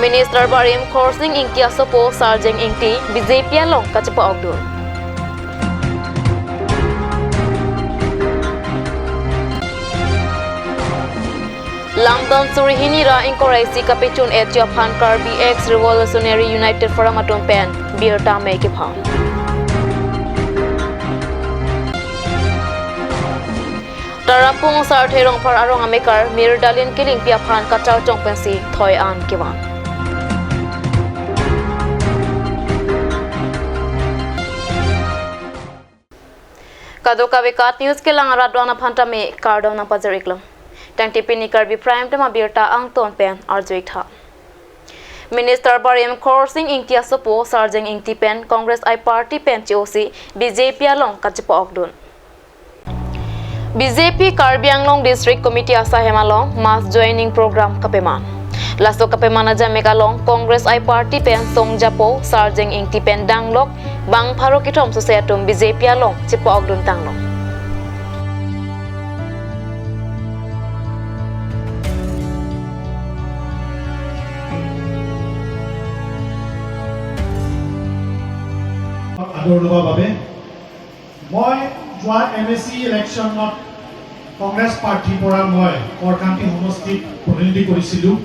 Minister Barim Khorsing Ingkia Sopo Sarjeng Ingti BJP Long Kacepa Ogdul. London Surihinira Incorresi Kapitun et Japan Karbi ex Revolutionary United Forum Atom Pen Birta Mekipha. Tarapung Sartherong Par Arong Amekar Mirdalin Kiling Piaphan Kachao Chongpensi Thoi An Kiwan. Kadoka Vikat News ke lang Radwana Phanta me Kardona Pazariklam. Tang tipini Karbi Prime Tema Birta Ang Ton Pen Arjuitha. Minister Barim Khorsing Ingtia Sopo Sarjeng Ingti Pen Congress I Party Pen COC BJP Along Kachepa Ogdun. BJP Karbi Anglong District Committee Asa Hemalong Mass Joining Program Kapeman. Laso Kapemana Jamekalong Congress I Party Pen Songjapo Sarjeng Ingti Pen Danglok Bang Parokitom Societum BJP Along Chepa Ogdun Tanglong. আদৰলোৱা বাবে মই যোৱা MSC ইলেকশ্যনত কংগ্ৰেছ পাৰ্টিৰ পৰা মই কৰকান্তি সমষ্টিত প্ৰতিনিধি কৰিছিলোঁ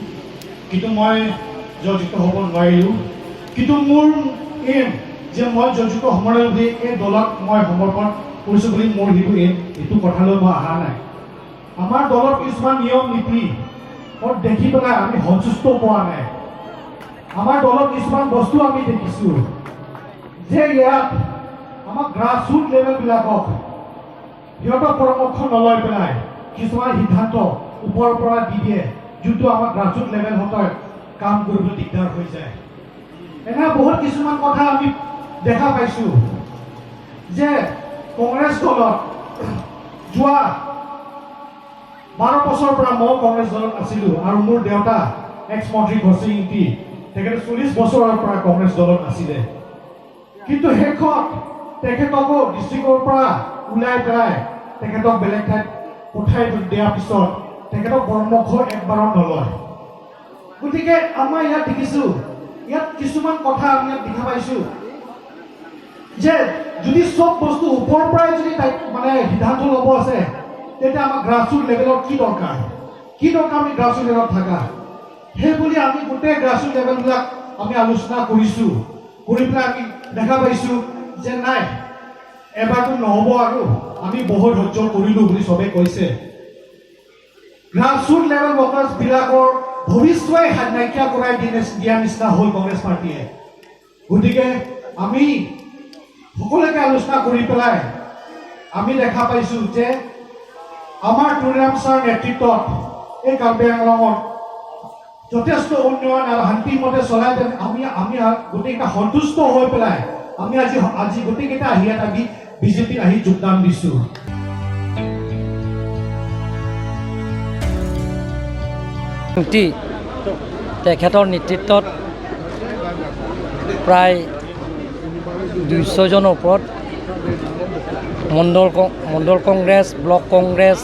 কিন্তু মই জয়যুক্ত হ'ব নোৱাৰিলোঁ কিন্তু মোৰ এম যে মই জয়যুক্ত হ'বলৈ বুলি এই দলত মই সমৰ্পণ কৰিছোঁ বুলি মোৰ এইটো কথালৈ মই অহা নাই আমাৰ দলত কিছুমান নিয়ম নীতি দেখি পেলাই আমি সন্তুষ্ট পোৱা নাই আমাৰ দলত কিছুমান বস্তু আমি দেখিছোঁ যে ইয়াত আমাৰ গ্ৰাছৰুট লেভেলবিলাকক সিহঁতৰ পৰামৰ্শ নলয় পেলাই কিছুমান সিদ্ধান্ত ওপৰৰ পৰা দি দিয়ে যোনটো আমাৰ গ্ৰাছৰুট লেভেলহঁতৰ কাম কৰিবলৈ দিগদাৰ হৈ যায় এনে বহুত কিছুমান কথা আমি দেখা পাইছোঁ যে কংগ্ৰেছ দলত যোৱা 12 বছৰৰ পৰা মই কংগ্ৰেছ দলত আছিলোঁ আৰু মোৰ দেউতা এক্স মন্ত্ৰী খৰচিং ইংতি তেখেতে 40 বছৰৰ পৰা কংগ্ৰেছ দলত আছিলে কিন্তু শেষত তেখেতকো ডিষ্ট্ৰিক্টৰ পৰা ওলাই পেলাই তেখেতক বেলেগ ঠাইত পঠাই দিয়াৰ পিছত তেখেতক পৰামৰ্শ একবাৰো নলয় গতিকে আমাৰ ইয়াত দেখিছোঁ ইয়াত কিছুমান কথা আমি ইয়াত দেখা পাইছোঁ যে যদি সব বস্তু ওপৰৰ পৰাই যদি মানে সিদ্ধান্ত ল'ব আছে তেতিয়া আমাৰ গ্ৰাছৰুট লেভেলত কি দৰকাৰ আমি গ্ৰাছৰুট লেভেলত থাকা সেই বুলি আমি গোটেই গ্ৰাছৰুট লেভেলবিলাক আমি আলোচনা কৰিছোঁ কৰি পেলাই আমি দেখা পাইছোঁ যে নাই এবাৰটো নহ'ব আৰু আমি বহুত ধৈৰ্য কৰিলোঁ বুলি চবে কৈছে গ্ৰাছৰুট লেভেল ৱৰ্কাৰ্ছবিলাকৰ ভৱিষ্যই নাইকিয়া কৰাই দিয়া নিচিনা হ'ল কংগ্ৰেছ পাৰ্টীয়ে গতিকে আমি সকলোকে আলোচনা কৰি পেলাই আমি দেখা পাইছোঁ যে আমাৰ টুৰাম ছাৰ নেতৃত্বত এই কাৰ্বি আংলঙত যথেষ্ট উন্নয়ন আৰু শান্তিমতে চলাই আমি গোটেইকেইটা সন্তুষ্ট হৈ পেলাই আমি আজি গোটেইকেইটা ইয়াত আমি বিজেপিত আহি যোগদান দিছোঁ তেখেতৰ নেতৃত্বত প্ৰায় 200 জনৰ ওপৰত মণ্ডল কংগ্ৰেছ ব্লক কংগ্ৰেছ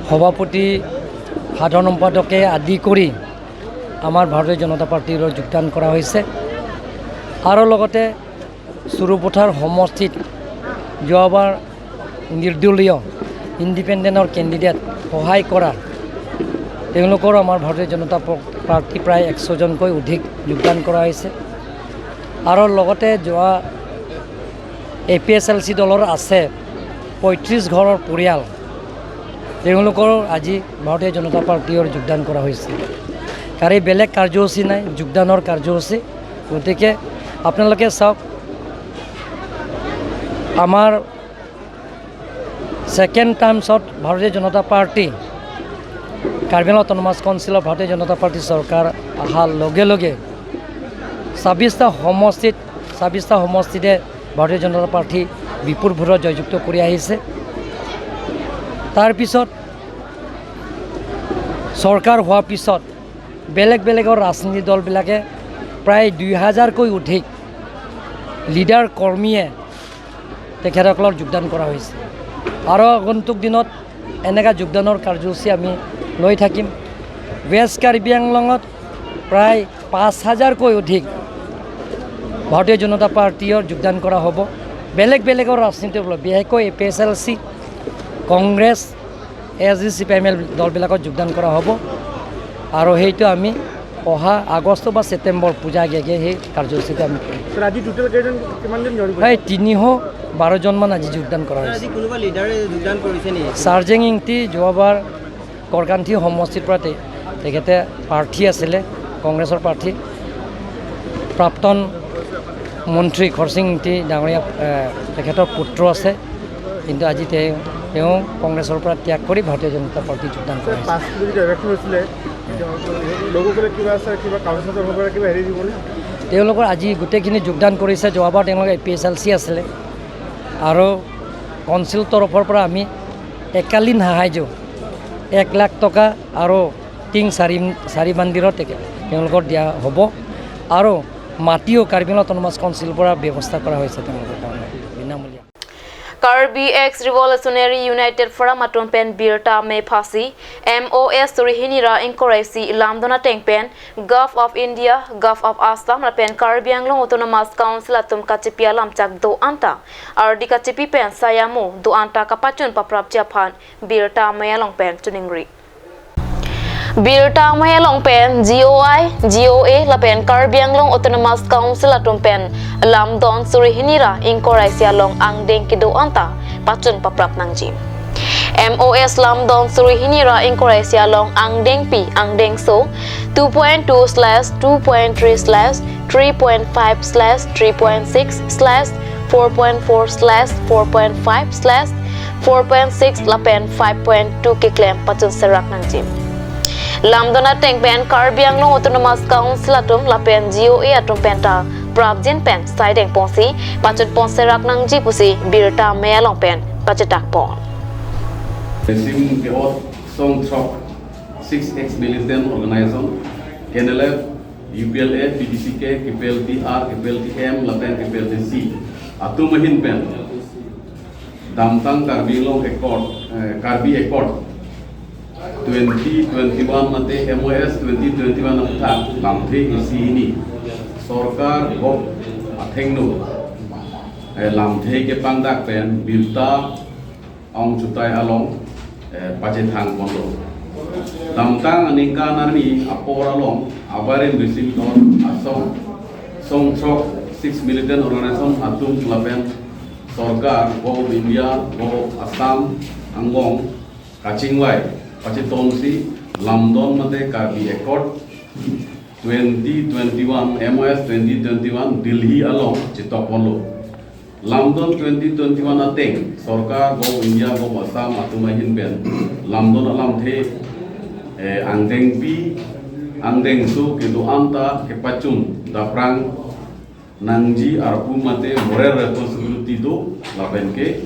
সভাপতি সাধাৰণ সম্পাদকে আদি কৰি আমাৰ ভাৰতীয় জনতা পাৰ্টিৰ যোগদান কৰা হৈছে আৰু লগতে সুৰুপথাৰ সমষ্টিত যোৱাবাৰ নিৰ্দলীয় ইণ্ডিপেণ্ডেণ্টৰ কেণ্ডিডেট সহায় কৰা তেওঁলোকৰ আমাৰ ভাৰতীয় জনতা পাৰ্টি প্ৰায় 100 জনকৈ অধিক যোগদান কৰা হৈছে আৰু লগতে যোৱা APSLC দলৰ আছে 35 ঘৰৰ পৰিয়াল তেওঁলোকৰ আজি ভাৰতীয় জনতা পাৰ্টিৰ যোগদান কৰা হৈছে কাৰি বেলেগ কাৰ্যসূচী নাই যোগদানৰ কাৰ্যসূচী গতিকে আপোনালোকে চাওক আমাৰ সেকেন্ড টাইমছত ভাৰতীয় জনতা পাৰ্টি কাৰ্বি আংলং অটোনমাস কাউন্সিলৰ ভাৰতীয় জনতা পাৰ্টি চৰকাৰ অহাৰ লগে লগে 26টা সমষ্টিতে ভাৰতীয় জনতা পাৰ্টি বিপুল ভোটত জয়যুক্ত কৰি আহিছে তাৰ পিছত চৰকাৰ হোৱাৰ পিছত বেলেগৰ ৰাজনীতি দলবিলাকে প্ৰায় 2000কৈ অধিক লিডাৰ কৰ্মীয়ে তেখেতসকলৰ যোগদান কৰা হৈছে আৰু আগন্তুক দিনত এনেকা যোগদানৰ কাৰ্যসূচী আমি লৈ থাকিম ৱেষ্ট কাৰ্বি আংলঙত প্ৰায় 5,000কৈ অধিক ভাৰতীয় জনতা পাৰ্টীৰ যোগদান কৰা হ'ব। বেলেগ বেলেগৰ ৰাজনীতিৰ দল বিশেষকৈ APSLC, কংগ্ৰেছ, SG, CPIML দলবিলাকত যোগদান কৰা হ'ব আৰু সেইটো আমি অহা আগষ্ট বা ছেপ্টেম্বৰ পূজা আগে সেই কাৰ্যসূচীটো আমি আজি টোটেল কেইজন কিমানজন জইন কৰিছে? প্ৰায় 312জনমান আজি যোগদান কৰা হৈছে। আজি কোনোবা লিডাৰে যোগদান কৰিছে নেকি? চাৰ্জিং ইংটি যোৱাবাৰ কৰকান্থী সমষ্টিৰ পৰা তেখেতে প্ৰাৰ্থী আছিলে, কংগ্ৰেছৰ প্ৰাৰ্থী। প্ৰাক্তন মন্ত্ৰী খৰচিং ইংটি ডাঙৰীয়া তেখেতৰ পুত্ৰ আছে, কিন্তু আজি তেওঁ কংগ্ৰেছৰ পৰা ত্যাগ কৰি ভাৰতীয় জনতা পাৰ্টী যোগদান কৰে। তেওঁলোকৰ আজি গোটেইখিনি যোগদান কৰিছে। যোৱাবাৰ তেওঁলোকে APSLC আছিলে আৰু কাউন্সিল তৰফৰ পৰা আমি একালীন সাহাৰ্য 1 লাখ টকা আৰু টিং চাৰি মন্দিৰত তেওঁলোকৰ দিয়া হ'ব আৰু মাটিও কাৰ্বি আংলং অটোনমাছ কাউন্সিলৰ পৰা ব্যৱস্থা কৰা হৈছে তেওঁলোকৰ কাৰণে বিনামূলীয়া। Karbi ex Revolutionary United Forum atun pen birta me phasi MOS Surihinira Incorresi Lamdona Tengpen Gulf of India Gulf of Assam la pen Karbi Anglong Autonomous Council atum kachipia lamchak do anta ardi kachipi pen sayamu do anta kapachun paprap japhan birta me along pen tuningri Birta Mayalong pen GOI GOA la pen Karbi Anglong Autonomous Council atum pen Lamdon Surihinira Incorresi along angdeng kido anta pachun paprap nangji MOS Lamdon Surihinira Incorresi along angdeng pi angdeng so 2.2/3.3/3.5/4.4/4.5/4.6 la pen 5.2 ke claim pachun serak nangji Lamdona Tengpen Karbi Anglong Autonomous Council atum lapen GOA atum penta Prabjin pen sideng ponsi pachut ponse rak nangji pusi birta mealong pen pachetak pon Resim keot song chok 6x militant organization KNLF UPLA PDCK KPLTR KPLTM lapen KPLTC atum mahin pen damtang Karbi Anglong Karbi Accord 2021 mate MOS 2021 apta lamthe isi ini sorkar gop athengno lamthe ke pangdak pen birta ong chutai along pachethang kondo damtang anika narni apor along abarin receive on asong song chok 6 militant organization atum lapen sorkar go India go Assam Angong Kachingwai Pachitonsi Lamdon mate Karbi Accord 2021 MOS 2021 Delhi along Chitopolo Lamdon 2021 ateng Sorkar go India go Assam atumahin ben Lamdon alam the angdeng pi angdeng su kitu anta kepacun daprang nangji arpu mate moral responsibility do laben ke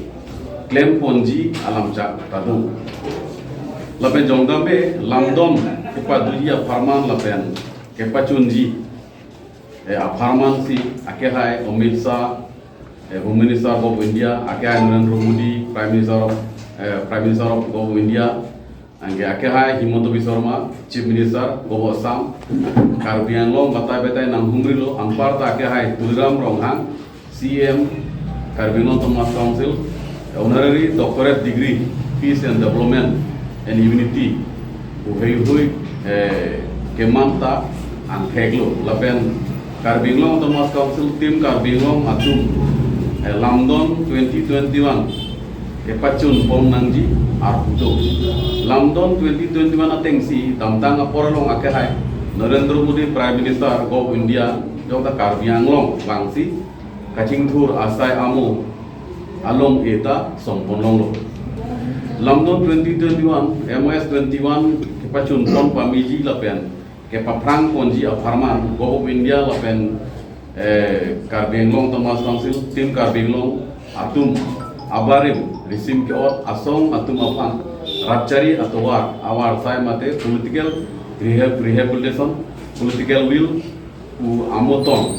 claim ponji alam chak tadu lapen jongdambe Lamdon kepadulia farman lapen kepacunji farman si akehai Amit Shah Home Minister of India akehai Narendra Modi Prime Minister of India angge akehai Himanta Biswa Sarma Chief Minister of Assam Karbi Anglong batai nang humrilo amparta akehai Tulram Ronghang CM Karbi Anglong Autonomous Council honorary doctorate degree peace and development and unity uhui kemanta ang kheglo lapen Karbi Anglong Autonomous Council team Karbi Anglong atum Lamdon 2021 kepacun pom nangji arputo Lamdon 2021 atengsi damtang aporalong akehai Narendra Modi Prime Minister of India jota Karbi Anglong langsi kachingthur asai amu along eta somponlong Lamdon 2021 MOS 21 kepacun pon pamiji lapen kepaprang ponji aparman go of India lapen Karbi Anglong Autonomous Council tim Karbi Anglong atum abarim risim keot asong atum apang rapchari atowar awar sai mate political rehabilitation political will u amoton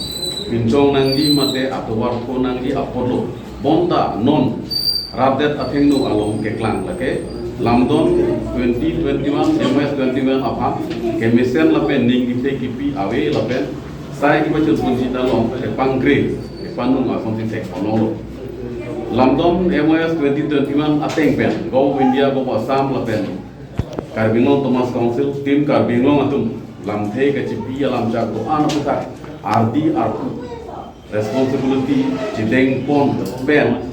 pinchong nangji mate atowar ko nangji apolo bonda non Radet atheng nu alom ke klang lake Lamdon 2021 MS 21 apa kemisen lapen ning ite kipi awe lapen sai ki bachut punji dalom ke pangre ke panung asong si tek onolo Lamdon MS 2021 ateng pen go India go Assam lapen Karbinglong Thomas Council tim Karbinglong atum lamthe ke cipi alam jak do an putar ardi arku responsibility jideng pon pen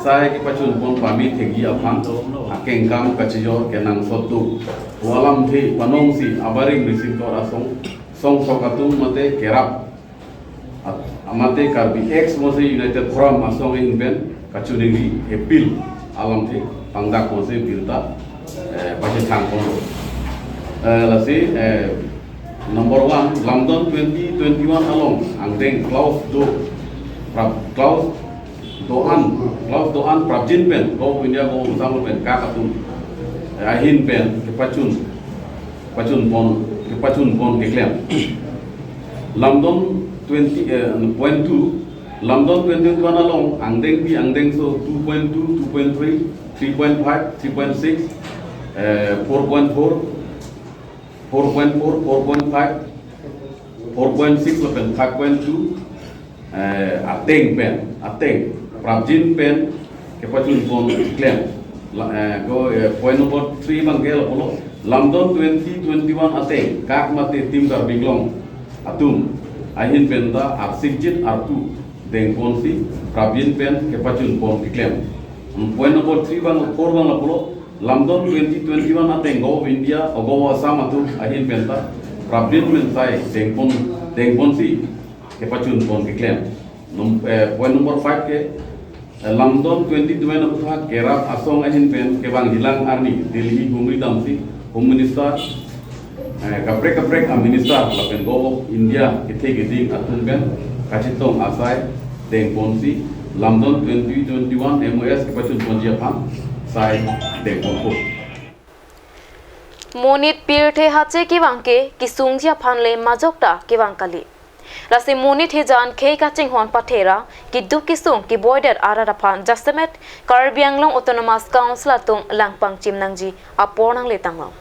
saya kipacun pon pamit hegi apang akeng kam kaciyor kenang sotu walam the panong si abaring rising tor asong song sokatung mate kerap amate karbi ex mose United Forum asong in ben kacunigi epil alam the pangdak mose bilta pasti tangkol lasi number 1 London 2021 along angdeng Klaus doan prabjin pen go India go usam pen kakatum ahin pen kepacun pon keklem London 20.2 London 2021 along angdeng so 2.2 2.3 3.5 3.6 4.4 4.4 4.5 4.6 lepen 5.2 ateng prabjin pen kepacun pon klem go point number 3 bangkel polo London 2021 ateng kak mate tim Karbinglong atum ahin pen da arsigjit artu deng ponsi prabjin pen kepacun pon klem point number 3 bang 4 bang polo London 2021 ateng go India go Assam atum ahin pen da prabjin men sai deng ponsi kepacun pon klem point number 5 ke London 2021 aputha kerap asong ahin pen kebang hilang arni Delhi Humri damsi Home Minister kaprek minister lapen go India ite geding atun pen kacitong asai deng ponsi London 2021 MOS kepacun ponji apang sai deng ponpo Monit pirthe hache kiwangke kisungja phanle majokta kiwangkali Rasi munit hijan kei kaching hon pathera ki du kisung ki border arara phan Jasamet Karbi Anglong Autonomous Council atung langpang chimnangji apornang letanglo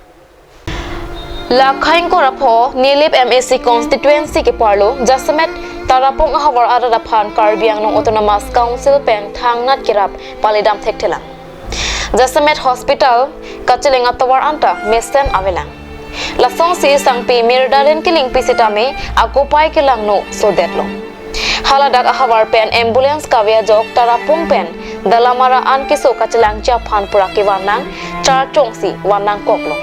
Lakhain ko rapho Nilip MSC constituency ki parlo Jasamet tarapong hawar arara phan Karbi Anglong Autonomous Council pen thangnat kirap palidam thekthelang Jasamet Hospital kachilenga tawar anta mesen avelang Lasong si sangpi mirdalen kiling pisitame akupai kilang no so detlo. Haladak ahawar pen ambulance kavya jok tarapung pen dalamara an kiso kachilang Japan puraki wanang char chongsi wanang koklo.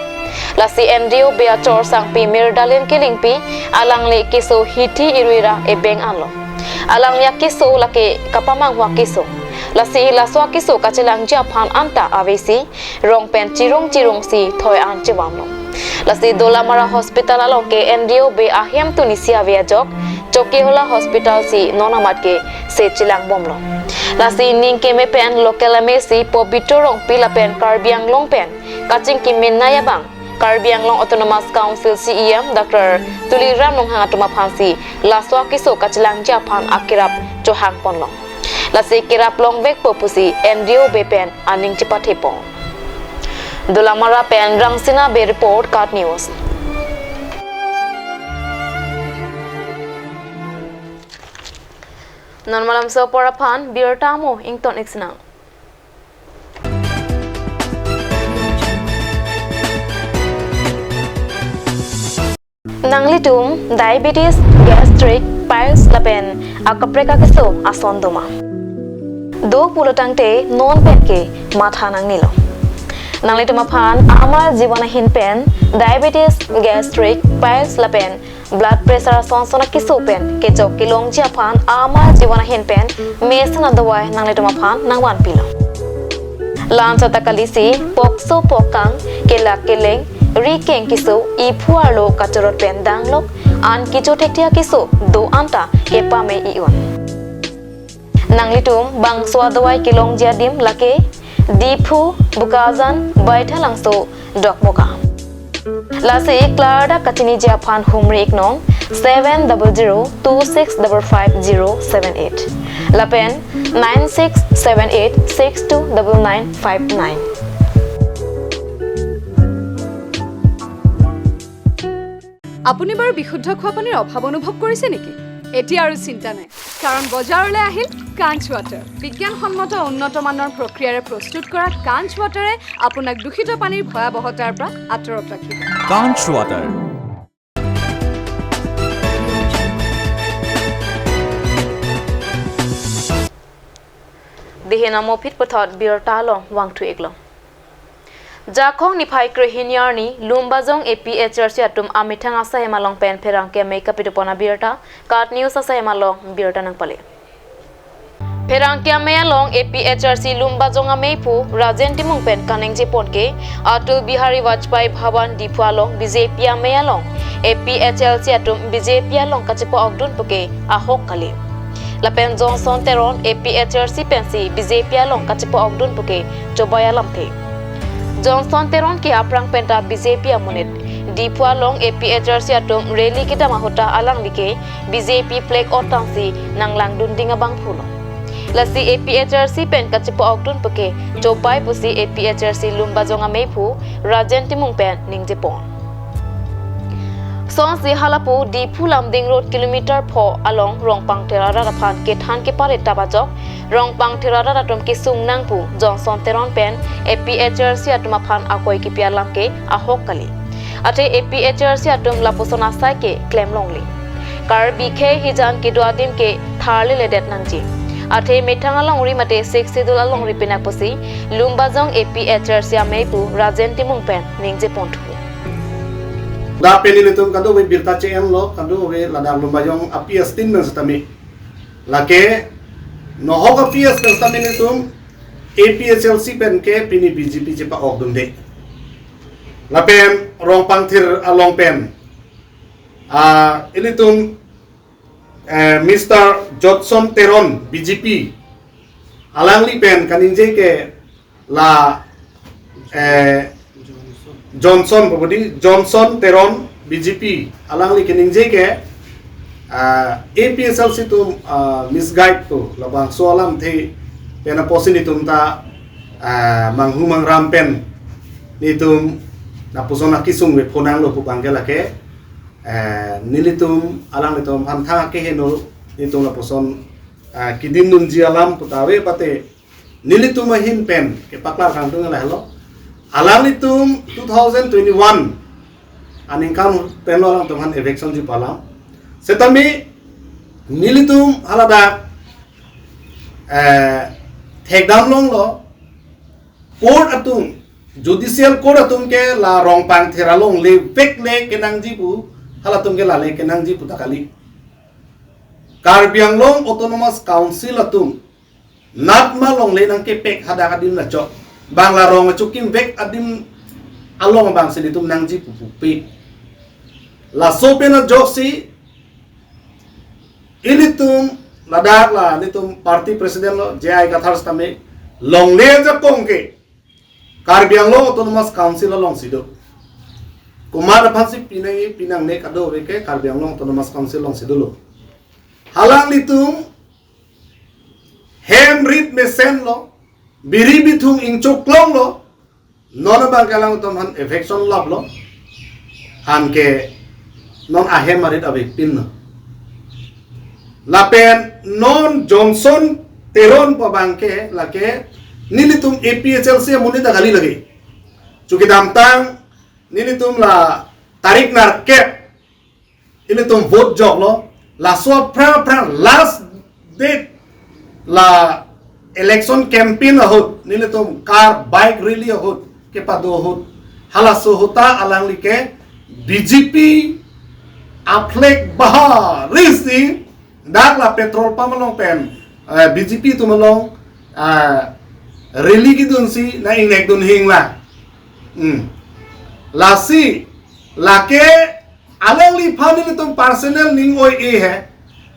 Lasi NDO beachor sangpi mirdalen kiling pi alang le kiso hiti iruira ebeng anlo. Alang ya kiso lake kapamang wa kiso. Lasi laswa kiso kachilang Japan anta avesi rong pen cirung si thoi an chiwamlo. Lasi Dolamara Hospital along ke NDO be ahiam Tunisia via jok choki hola hospital si nonamat ke se chilang bomlo lasi ning ke me pen local amesi pobitorong pila pen Karbi Anglong pen kaching ki menaya bang Karbi Anglong Autonomous Council CEM Dr. Tuliram Nonghang atuma phansi laswa kiso kachilang Japan akirap johang ponlong lasi kirap long vek popusi NDO be pen aning chipatipong Dolamara pen Rangsina be report Kat News. Normalam so porapan bir tamo ington iksnang. Nanglitum diabetes gastric piles lapen akapreka keso asondoma. Do pulotangte non penke matha nang nilo. Nanglitum aphan ama jiwana hinpen diabetes gastric piles lapen blood pressure sonsona kiso pen kechok kilong japhan ama jiwana hinpen mesan adawai nanglitum aphan nangwan pilo. Lancha takalisi pokso pokang kelak keleng Rikeng kiso ipuarlo katurot pendanglok an kicho tektia kiso do anta kepame ion. Nanglitum bang swadawai kilong jadim lake dipu bukazan baitha langso dokmoka. Lase klarda katini japan humri iknong 70026555078 lapen 9678629959 আপুনি বাৰু বিশুদ্ধ খোৱা পানীৰ অভাৱ অনুভৱ কৰিছে নেকি? এতিয়া আৰু চিন্তা নাই, কাৰণ বজাৰলৈ আহিল কাঞ্চ ৱাটাৰ। বিজ্ঞানসন্মত উন্নত মানৰ প্ৰক্ৰিয়াৰে প্ৰস্তুত কৰা কাঞ্চ ৱাটাৰে আপোনাক দূষিত পানীৰ ভয়াৱহতাৰ পৰা আঁতৰত ৰাখিব। কাঞ্চ water. Dihina mopit pathot birtalong wangtu eglong Jakong ni phai krehiniar ni lumbajong APHRC atum amithang asa hemalong pen pherang ke makeup itopona birta kat news asa hemalong birta nang pale Pherang ke mayalong APHRC lumbajong ameipu rajen timung pen kaneng jepon ke Atul Bihari Vajpayee Bhavan Dipwalong BJP mayalong APHLC atum BJP along kachepo ogdun poke ahok kali Lapen Johnson Teron APHRC pensi BJP along kachepo ogdun poke jobaya lamthe Johnson Teron ki aprang penta BJP amunit Dipwa long APHRC atom rally kita mahota alang like BJP flag otangsi nanglang dundinga bang phuno lasi APHRC pen kachepo ogdun poke jobai pusi APHRC lumbajonga meipu rajen timung pen ningjepon Sonsi halapu di Pulam Ding Road kilometer 4 along Rongpang Terara Raphan ke than ke pare tabajok Rongpang Terara atom ke sungnang pu Johnson Teron pen APHRC atom aphan akoi ki pialam ke ahok kali ate APHRC atom lapusona sai ke claim longli kar BK hijan ke duadim ke tharle ledet nangji ate methanga longri mate 6 sidul along ripina posi lumbajong APHRC ameipu rajen timung pen ningje pontu Da penilitum kado we birta CM lo kado we ladang lumbayong apias tin men setami lake no hoga apias kan setami nitum APHLC pen ke pini BJP cepa ogdum de la pen rong pangthir along pen ilitum Mr. Johnson Teron BJP alangli pen kaninje ke la Johnson Teron BJP alangli keningje ke APHLC tum misguide tu labang soalam the pena posini tum ta manghumang rampen nitum na pusona kisung we phonang lo pubangela ke nilitum alang nitum phantha ke heno nitum la poson kidim nun ji alam putawe pate nilitum hin pen ke pakla kantung la hello Alang itum 2021 aningkam penlo alang tuhan election ji palam setami nilitum halada thekdam long lo court atum judicial court atum ke la rongpang theralong le pek le kenang ji pu halatum ke la le kenang ji pu takali Karbi Anglong Autonomous Council atum natma long le nang ke pek hada kadim la chok Bangla rong chukim vek adim along bang silitum nangji pupupi la sopena joksi ilitum ladak la nitum party president lo JI Gathars tame long le ja kongke Karbi Anglong Autonomous Council long sido Kumar phansi pinang ne kado veke Karbi Anglong Autonomous Council long sido lo halang litum hem rit mesen lo Biri bithung ingchok long lo non bang kalang tom han affection love lo han ke non ahem marit abik pin lapen non Johnson Teron pa bangke lake nilitum APHLC muni da gali lagi chuki damtang nilitum la tarik nar ke nilitum vote job lo la so pra last date la election campaign ahut nilitum car bike rally ahut ke pado ahut halaso hota alang like BJP aflek bahar risi dak la petrol pump long pen BJP tu malong rally ki dun si na ingnek dun hing la lasi lake alang li phani nilitum personal ning oi e hai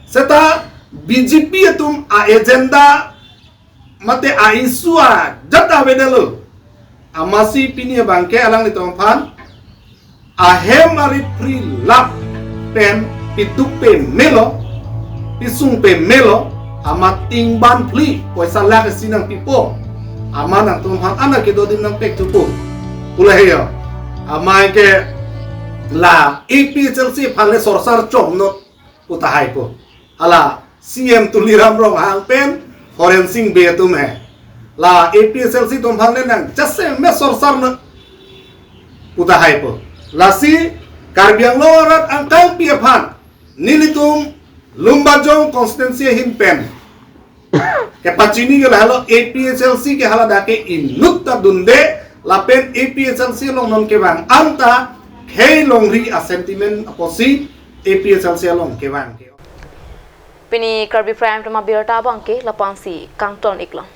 seta BJP tum a agenda mate aisua jata bedelo amasi pini bangke alang ni tongpan ahem ari free lap pen pituk pe melo pisung pe melo ama tingban pli poisa lak sinang pipo ama nang tumhan anak ke dodim nang pek tupu ulaheyo ama ke la APHLC phale sorsar chomno utahai po ala CM tuliram rong hang pen forensing be tum hai la APHLC tum phane nang jasse me sorsar no utahai po la si karbiang lorat angkang piaphan nilitum lumbajong constituency hin pen ke pachini ke halo APHLC ke hala dake inutta dunde lapen APHLC long non ke bang anta khei longri a sentiment aposi APHLC long ke bang Pini Karbi Prime Tama Birta Bangke Lapangsi Kangton Iklang.